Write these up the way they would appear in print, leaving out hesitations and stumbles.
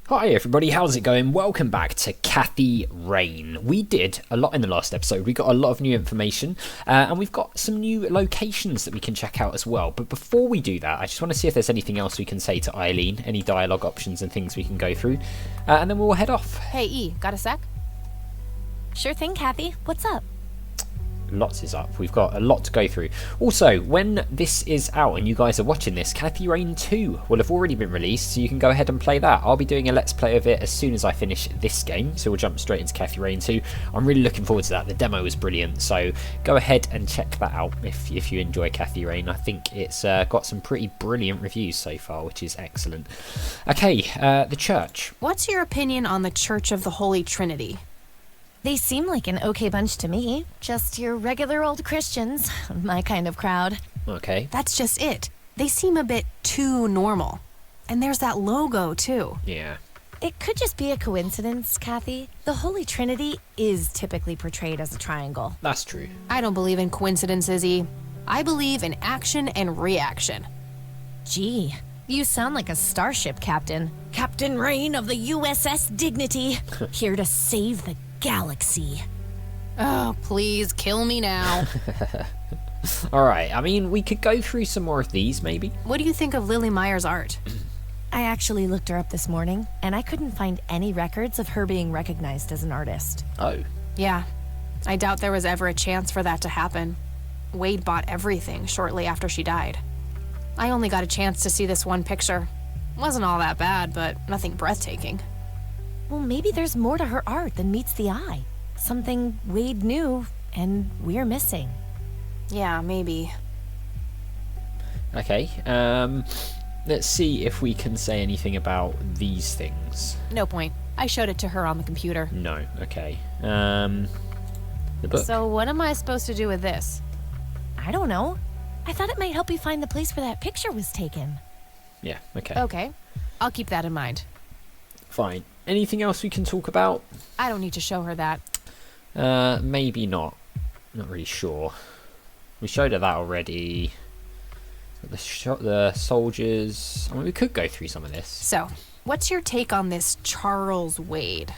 Hi everybody, how's it going? Welcome back to Kathy Rain. We did a lot in the last episode. We got a lot of new information and we've got some new locations that we can check out as well. But before we do that, I just want to see if there's anything else we can say to Eileen, any dialogue options and things we can go through, and then we'll head off. Hey E, got a sec? Sure thing, Kathy. What's up? Lots is up. We've got a lot to go through. Also, when this is out and you guys are watching this, Kathy Rain 2 will have already been released, so you can go ahead and play that. I'll be doing a let's play of it as soon as I finish this game, so we'll jump straight into Kathy Rain 2. I'm really looking forward to that. The demo was brilliant, so go ahead and check that out if you enjoy Kathy Rain. I think it's got some pretty brilliant reviews so far, which is excellent. Okay, the church. What's your opinion on the Church of the Holy Trinity? They seem like an okay bunch to me. Just your regular old Christians. My kind of crowd. Okay. That's just it. They seem a bit too normal. And there's that logo, too. Yeah. It could just be a coincidence, Kathy. The Holy Trinity is typically portrayed as a triangle. That's true. I don't believe in coincidences, E. I believe in action and reaction. Gee, you sound like a starship captain. Captain Rain of the USS Dignity. Here to save the galaxy. Oh, please kill me now. Alright, I mean, we could go through some more of these, maybe. What do you think of Lily Meyer's art? I actually looked her up this morning, and I couldn't find any records of her being recognized as an artist. Oh. Yeah, I doubt there was ever a chance for that to happen. Wade bought everything shortly after she died. I only got a chance to see this one picture. Wasn't all that bad, but nothing breathtaking. Well, maybe there's more to her art than meets the eye. Something Wade knew, and we're missing. Yeah, maybe. Okay, let's see if we can say anything about these things. No point. I showed it to her on the computer. No, okay. The book. So what am I supposed to do with this? I don't know. I thought it might help you find the place where that picture was taken. Yeah, okay. Okay, I'll keep that in mind. Fine. Anything else we can talk about? I don't need to show her that. Maybe not. Not really sure. We showed her that already. The soldiers. I mean, we could go through some of this. So, what's your take on this Charles Wade?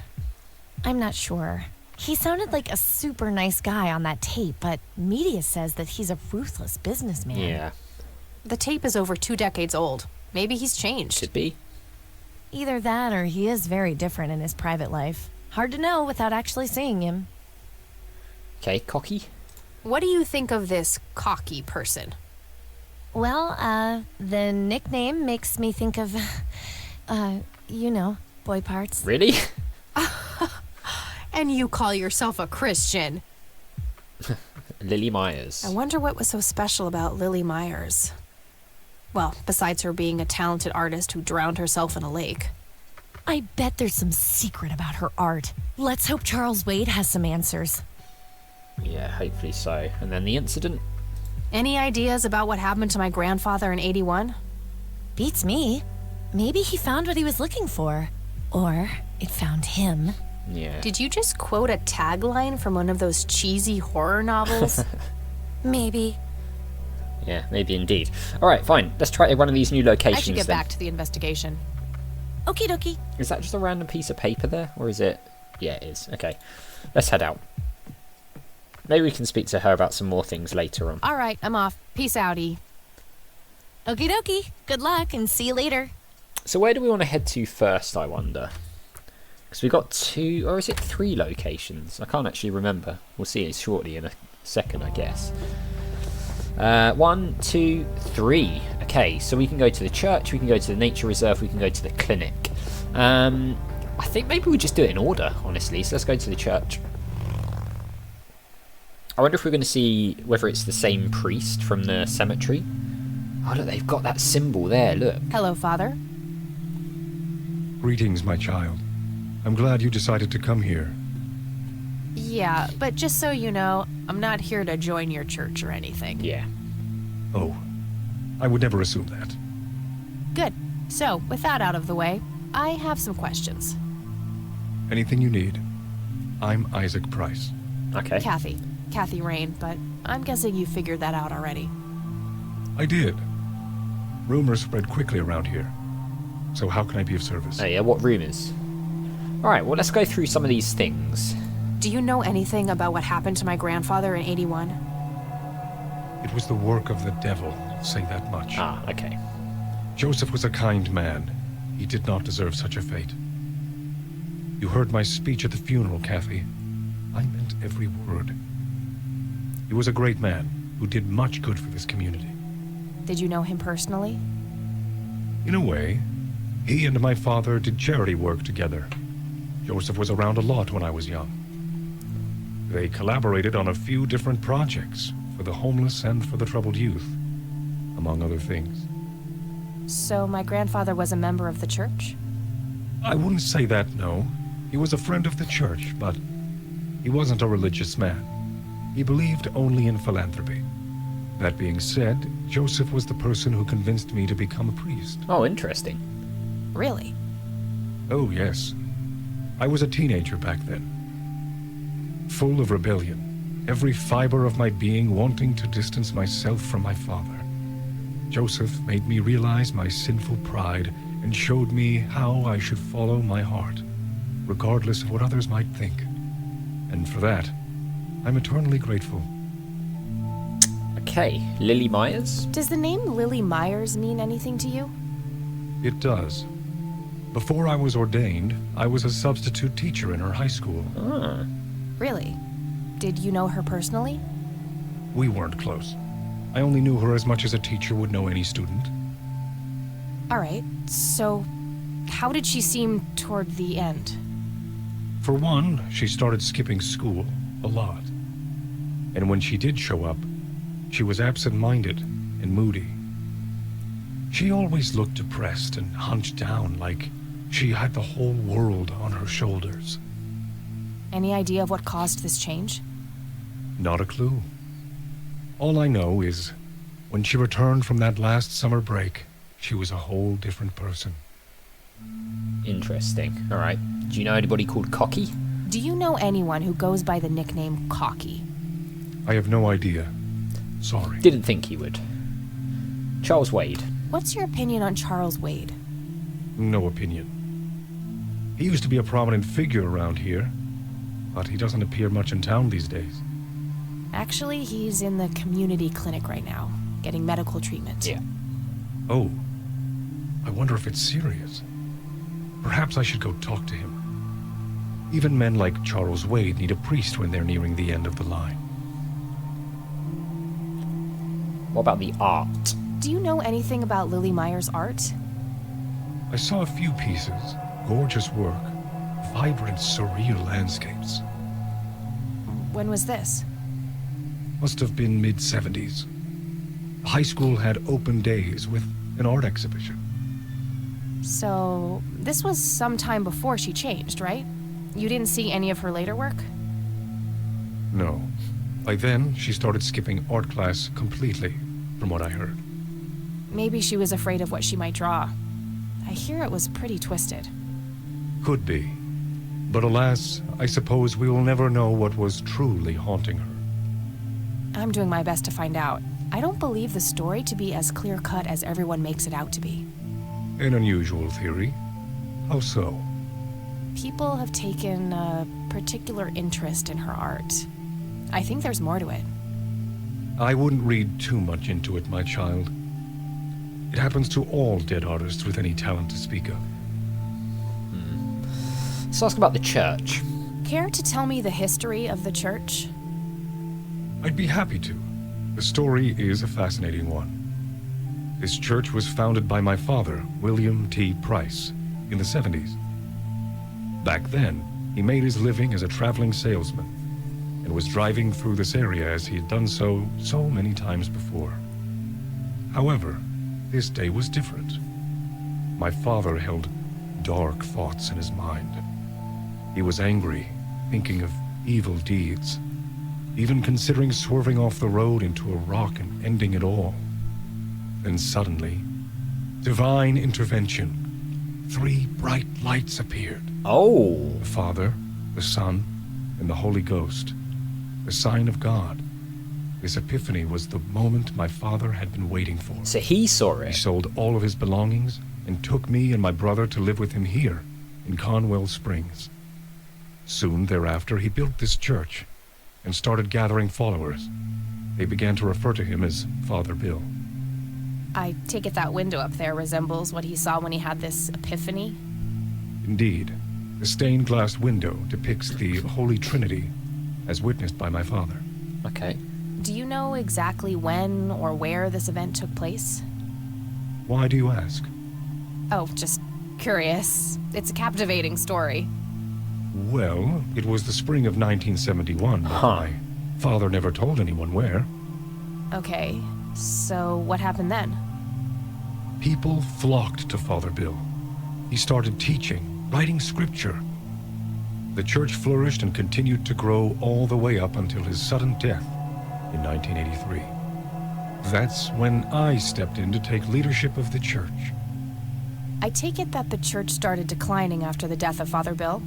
I'm not sure. He sounded like a super nice guy on that tape, but media says that he's a ruthless businessman. Yeah. The tape is over 2 decades old. Maybe he's changed. Could be. Either that or he is very different in his private life. Hard to know without actually seeing him. Okay, cocky. What do you think of this cocky person? Well, the nickname makes me think of, you know, boy parts. Really? And you call yourself a Christian? Lily Myers. I wonder what was so special about Lily Myers. Well, besides her being a talented artist who drowned herself in a lake. I bet there's some secret about her art. Let's hope Charles Wade has some answers. Yeah, hopefully so. And then the incident? Any ideas about what happened to my grandfather in '81? Beats me. Maybe he found what he was looking for. Or it found him. Yeah. Did you just quote a tagline from one of those cheesy horror novels? Maybe. Yeah, maybe indeed. Alright, fine. Let's try one of these new locations I should get then. back to the investigation. Okie dokie. Is that just a random piece of paper there? Or is it... Yeah, it is. Okay. Let's head out. Maybe we can speak to her about some more things later on. All right, I'm off. Peace out, E. Okie dokie. Good luck and see you later. So where do we want to head to first, I wonder? Because we've got 2... Or is it 3 locations? I can't actually remember. We'll see it shortly in a second, I guess. 1, 2, 3. Okay, so we can go to the church, we can go to the nature reserve, we can go to the clinic. I think maybe we just do it in order, honestly. So let's go to the church. I wonder if we're going to see whether it's the same priest from the cemetery. Oh, look, they've got that symbol there, look. Hello, Father. Greetings, my child. I'm glad you decided to come here. Yeah, but just so you know, I'm not here to join your church or anything. Yeah. Oh, I would never assume that. Good. So, with that out of the way, I have some questions. Anything you need. I'm Isaac Price. Okay. Kathy Rain, but I'm guessing you figured that out already. I did. Rumors spread quickly around here. So how can I be of service? Oh yeah, what rumours? Alright, well let's go through some of these things. Do you know anything about what happened to my grandfather in 81? It was the work of the devil, I'll say that much. Ah, okay. Joseph was a kind man. He did not deserve such a fate. You heard my speech at the funeral, Kathy. I meant every word. He was a great man who did much good for this community. Did you know him personally? In a way, he and my father did charity work together. Joseph was around a lot when I was young. They collaborated on a few different projects for the homeless and for the troubled youth, among other things. So my grandfather was a member of the church? I wouldn't say that, no. He was a friend of the church, but he wasn't a religious man. He believed only in philanthropy. That being said, Joseph was the person who convinced me to become a priest. Oh, interesting. Really? Oh, yes. I was a teenager back then. Full of rebellion, every fiber of my being wanting to distance myself from my father. Joseph made me realize my sinful pride and showed me how I should follow my heart, regardless of what others might think. And for that, I'm eternally grateful. Okay, Lily Myers? Does the name Lily Myers mean anything to you? It does. Before I was ordained, I was a substitute teacher in her high school. Ah. Really? Did you know her personally? We weren't close. I only knew her as much as a teacher would know any student. Alright, so how did she seem toward the end? For one, she started skipping school a lot. And when she did show up, she was absent-minded and moody. She always looked depressed and hunched down like she had the whole world on her shoulders. Any idea of what caused this change? Not a clue. All I know is, when she returned from that last summer break, she was a whole different person. Interesting. Alright. Do you know anybody called Cocky? Do you know anyone who goes by the nickname Cocky? I have no idea. Sorry. Didn't think he would. Charles Wade. What's your opinion on Charles Wade? No opinion. He used to be a prominent figure around here, but he doesn't appear much in town these days. Actually, he's in the community clinic right now, getting medical treatment. Yeah. Oh. I wonder if it's serious. Perhaps I should go talk to him. Even men like Charles Wade need a priest when they're nearing the end of the line. What about the art? Do you know anything about Lily Myers' art? I saw a few pieces. Gorgeous work. Vibrant, surreal landscapes. When was this? Must have been mid-70s. The high school had open days with an art exhibition. So, this was sometime before she changed, right? You didn't see any of her later work? No. By then, she started skipping art class completely, from what I heard. Maybe she was afraid of what she might draw. I hear it was pretty twisted. Could be. But alas, I suppose we will never know what was truly haunting her. I'm doing my best to find out. I don't believe the story to be as clear-cut as everyone makes it out to be. An unusual theory. How so? People have taken a particular interest in her art. I think there's more to it. I wouldn't read too much into it, my child. It happens to all dead artists with any talent to speak of. Let's ask about the church. Care to tell me the history of the church? I'd be happy to. The story is a fascinating one. This church was founded by my father, William T. Price, in the 70s. Back then, he made his living as a traveling salesman and was driving through this area as he had done so many times before. However, this day was different. My father held dark thoughts in his mind. He was angry, thinking of evil deeds, even considering swerving off the road into a rock and ending it all. Then suddenly, divine intervention. 3 bright lights appeared. Oh. The Father, the Son, and the Holy Ghost. The sign of God. This epiphany was the moment my father had been waiting for. So he saw He it. sold all of his belongings and took me and my brother to live with him here in Conwell Springs. Soon thereafter, he built this church and started gathering followers. They began to refer to him as Father Bill. I take it that window up there resembles what he saw when he had this epiphany? Indeed, the stained glass window depicts the Holy Trinity as witnessed by my father. Okay. Do you know exactly when or where this event took place? Why do you ask? Oh, just curious. It's a captivating story. Well, it was the spring of 1971, but my father never told anyone where. Okay, so what happened then? People flocked to Father Bill. He started teaching, writing scripture. The church flourished and continued to grow all the way up until his sudden death in 1983. That's when I stepped in to take leadership of the church. I take it that the church started declining after the death of Father Bill?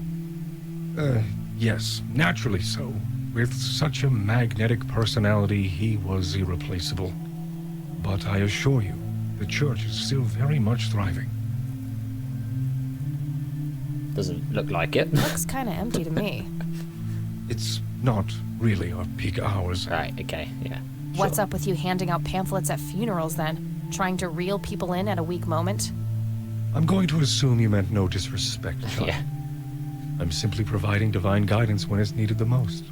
Yes, naturally so. With such a magnetic personality, he was irreplaceable. But I assure you, the church is still very much thriving. Doesn't look like it. Looks kinda empty to me. It's not really our peak hours. Right, okay, yeah. What's Sure. up with you handing out pamphlets at funerals then? Trying to reel people in at a weak moment? I'm going to assume you meant no disrespect, John. Yeah. I'm simply providing divine guidance when it's needed the most.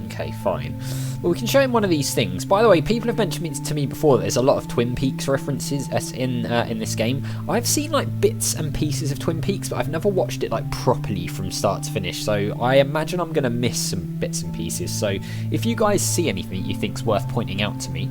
Okay, fine. Well, we can show him one of these things. By the way, people have mentioned it to me before that there's a lot of Twin Peaks references in this game. I've seen like bits and pieces of Twin Peaks, but I've never watched it like properly from start to finish. So I imagine I'm going to miss some bits and pieces. So if you guys see anything you think's worth pointing out to me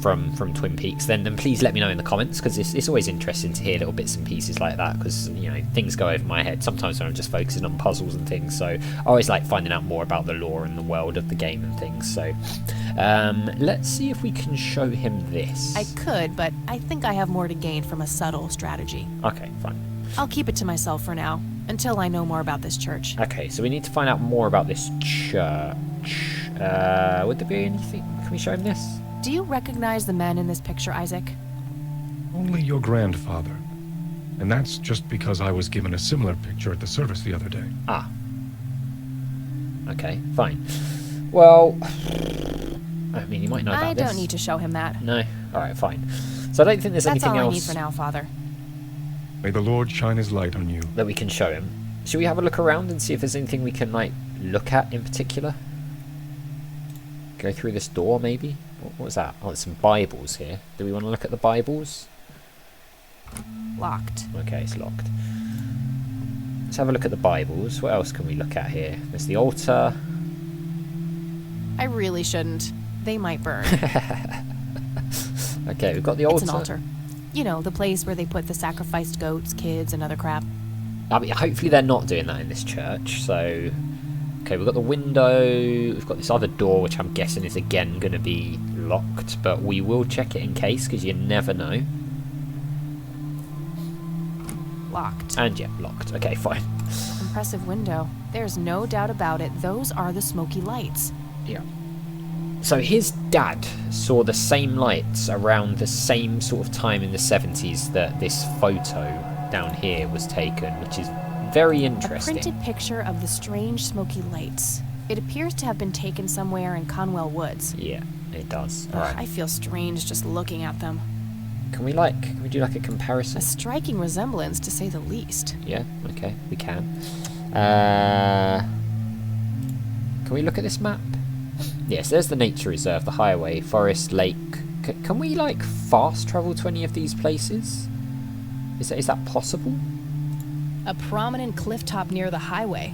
from Twin Peaks, then please let me know in the comments, because it's always interesting to hear little bits and pieces like that, because you know things go over my head sometimes when I'm just focusing on puzzles and things. So I always like finding out more about the lore and the world of the game and things. So let's see if we can show him this. I could, but I think I have more to gain from a subtle strategy. Okay, fine. I'll keep it to myself for now, until I know more about this church. Okay, so we need to find out more about this church. Would there be anything? Can we show him this? Do you recognize the men in this picture, Isaac? Only your grandfather. And that's just because I was given a similar picture at the service the other day. Ah. Okay, fine. Well, I mean, you might know about I this. don't need to show him that. No? Alright, fine. So I don't think there's That's anything all I else need for now, Father. May the Lord shine his light on you. that we can show him. Should we have a look around and see if there's anything we can, like, look at in particular? Go through this door, maybe? What was that? Oh, there's some Bibles here. Do we want to look at the Bibles? Locked. Okay, it's locked. Let's have a look at the Bibles. What else can we look at here? There's the altar. I really shouldn't. They might burn. Okay, we've got the altar. It's an altar. You know, the place where they put the sacrificed goats, kids, and other crap. I mean, hopefully they're not doing that in this church, so... Okay, we've got the window, we've got this other door, which I'm guessing is again going to be locked, but we will check it in case, because you never know. Locked. And yeah, locked. Okay, fine. Impressive window. There's no doubt about it. Those are the smoky lights. Yeah. So his dad saw the same lights around the same sort of time in the 70s that this photo down here was taken, which is very interesting. A printed picture of the strange smoky lights. It appears to have been taken somewhere in Conwell Woods. Yeah, it does. Ugh, Alright. I feel strange just looking at them. Can we do like a comparison? A striking resemblance, to say the least. Yeah, okay, we can. Can we look at this map? Yes, there's the nature reserve, the highway, forest, lake. Can we, like, fast travel to any of these places? Is that possible? A prominent cliff top near the highway.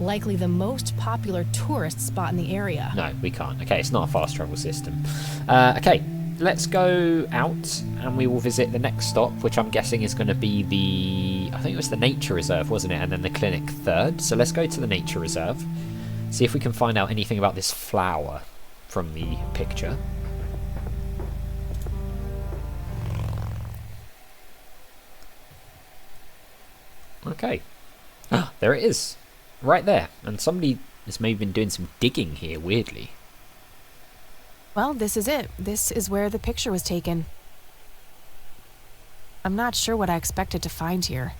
Likely the most popular tourist spot in the area. No, we can't. Okay, it's not a fast travel system. Okay, let's go out and we will visit the next stop, which I'm guessing is going to be I think it was the nature reserve, wasn't it? And then the clinic third. So let's go to the nature reserve. See if we can find out anything about this flower from the picture. Okay. Ah, there it is. Right there. And somebody has maybe been doing some digging here, weirdly. Well, this is it. This is where the picture was taken. I'm not sure what I expected to find here.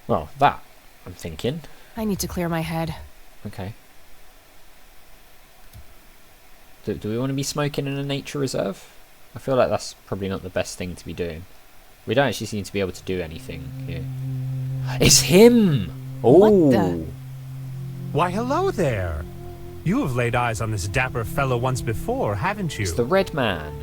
Well, that, I'm thinking. I need to clear my head. Okay. Do we want to be smoking in a nature reserve? I feel like that's probably not the best thing to be doing. We don't actually seem to be able to do anything here. It's him! Oh! What the? Why, hello there. You have laid eyes on this dapper fellow once before, haven't you? It's the Red Man.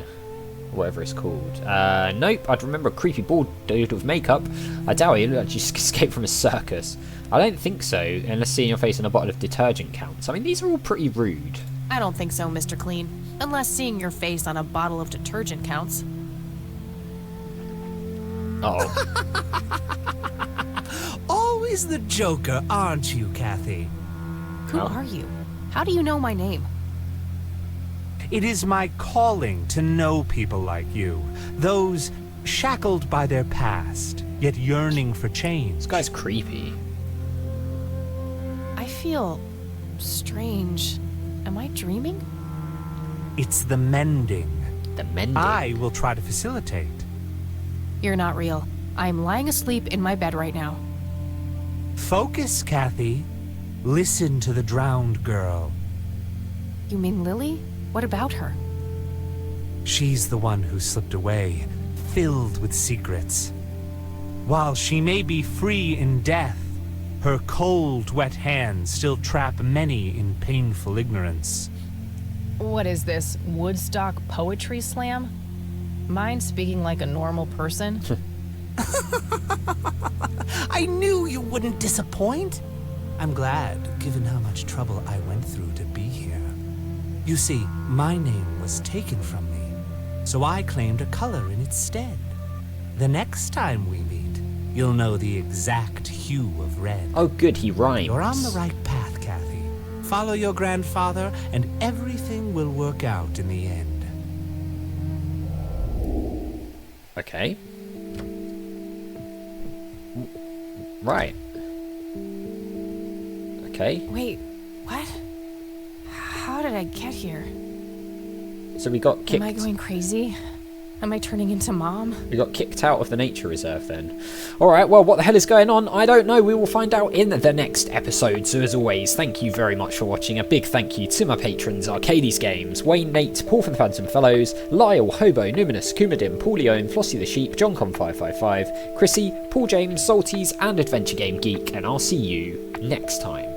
Whatever it's called. Nope, I'd remember a creepy bald dude with makeup. I doubt he looked like just escaped from a circus. I don't think so, unless seeing your face in a bottle of detergent counts. I mean, these are all pretty rude. I don't think so, Mr. Clean. Unless seeing your face on a bottle of detergent counts. Oh. Always the joker, aren't you, Kathy? Who Oh. are you? How do you know my name? It is my calling to know people like you. Those shackled by their past, yet yearning for change. This guy's creepy. I feel strange. Am I dreaming? It's the mending. The mending. I will try to facilitate. You're not real. I'm lying asleep in my bed right now. Focus, Kathy. Listen to the drowned girl. You mean Lily? What about her? She's the one who slipped away, filled with secrets. While she may be free in death, her cold, wet hands still trap many in painful ignorance. What is this, Woodstock Poetry Slam? Mind speaking like a normal person? I knew you wouldn't disappoint. I'm glad, given how much trouble I went through to be here. You see, my name was taken from me, so I claimed a color in its stead. The next time we meet, you'll know the exact hue of red. Oh, good, he rhymes. You're on the right path, Kathy. Follow your grandfather, and everything will work out in the end. Okay. Right. Okay. Wait, what? How did I get here? So we got kicked. Am I going crazy? Am I turning into Mom? We got kicked out of the nature reserve then. Alright, well, what the hell is going on? I don't know. We will find out in the next episode. So as always, thank you very much for watching. A big thank you to my patrons, Arcades Games, Wayne, Nate, Paul from the Phantom Fellows, Lyle, Hobo, Numinous, Kumadin, Paulione, Flossie the Sheep, JohnCon555, Chrissy, Paul James, Salties, and Adventure Game Geek. And I'll see you next time.